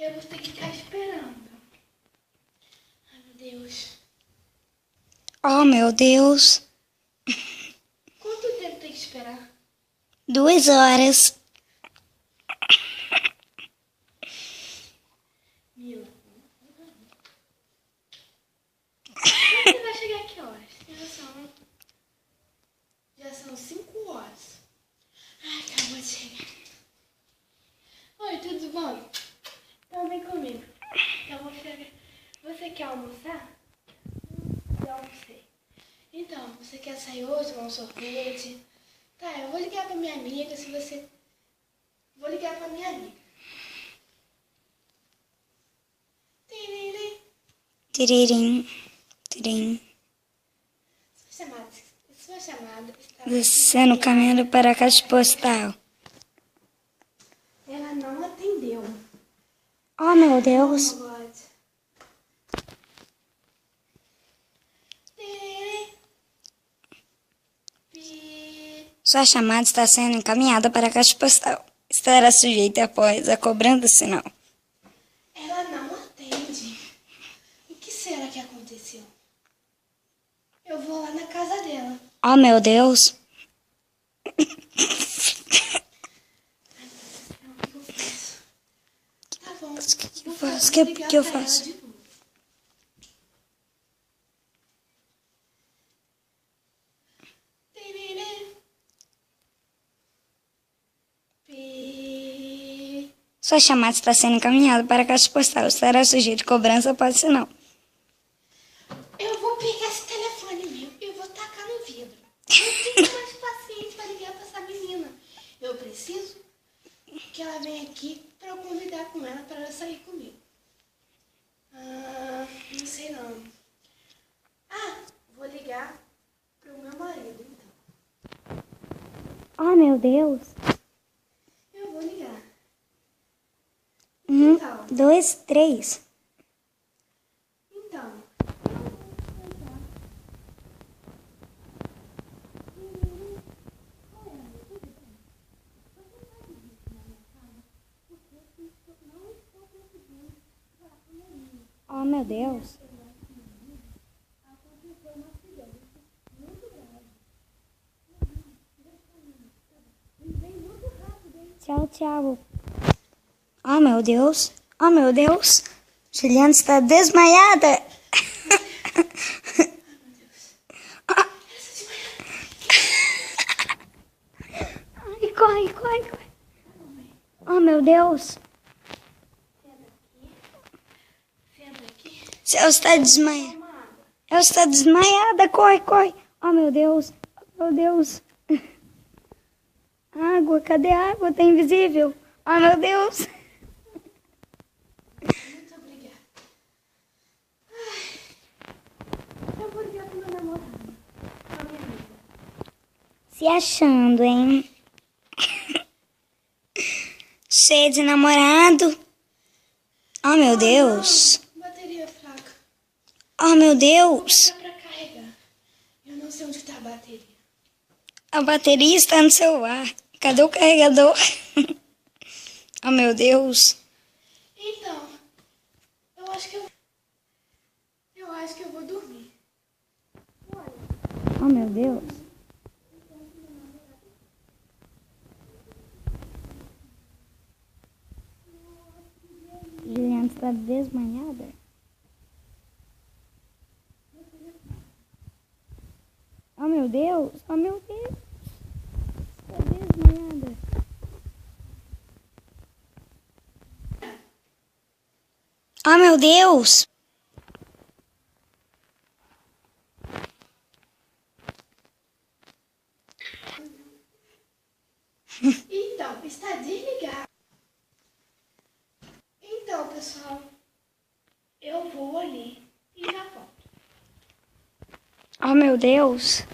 Eu vou ter que ficar esperando. Ai, meu Deus. Oh, meu Deus. Quanto tempo tem que esperar? 2 horas. Mila. Ele vai chegar a que horas? Já são 5 horas. Ai, acabou de chegar. Oi, tudo bom? Então vem comigo. Eu vou chegar. Você quer almoçar? Já almocei. Então, você quer sair hoje, tomar um sorvete? Tá, eu vou ligar pra minha amiga, se você... Vou ligar pra minha amiga. Tiriri. Tiririm. Tirim. Sua chamada está... Descendo, caminhando para a caixa postal. Ela não atendeu. Oh, meu Deus. Oh, God. Tiriri. Pi. Sua chamada está sendo encaminhada para a caixa postal. Estará sujeita após a cobrança do sinal. Ela não atende. O que será que aconteceu? Eu vou lá na casa dela. Oh, meu Deus. O que eu faço? Tá bom. O que eu Vou faço? vou O ligar que eu pra ela faço? de novo. Tiriri. Pi. Sua chamada está sendo encaminhada para a caixa postal. Estará sujeita a cobrança após o sinal. Eu vou pegar esse telefone meu e eu vou tacar no vidro. Eu não tenho mais paciência para ligar para essa menina. Eu preciso que ela venha aqui para eu convidar com ela para ela sair comigo. Não sei não. Vou ligar pro meu marido, então. Oh, meu Deus. Eu vou ligar. 1, Então. 2, 3. Então. Oh, meu Deus. Tchau, tchau. Oh, meu Deus. Oh, meu Deus. Juliana está desmaiada. Ai, corre, corre, corre. Oh, meu Deus. Senta aqui. Ela está desmaiada. Ela está desmaiada. Corre, corre. Oh, meu Deus. Oh, meu Deus. Água, cadê a água? Tá invisível. Oh, meu Deus. Muito obrigada. Eu vou ligar pro meu namorado. Pra minha amiga. Se achando, hein? Cheia de namorado. Oh, meu Deus. Não, bateria fraca. Oh, meu Deus. Dá pra carregar. Eu não sei onde tá a bateria. A bateria está no celular. Cadê o carregador? Oh, meu Deus. Então, eu acho que eu vou dormir. Olha. Oh, meu Deus. Juliana está desmanhada. Oh, meu Deus. Oh, meu Deus. Está desmanhada. Oh, meu Deus. Então, está desligado. Então, pessoal, eu vou ali e já volto. Oh, meu Deus.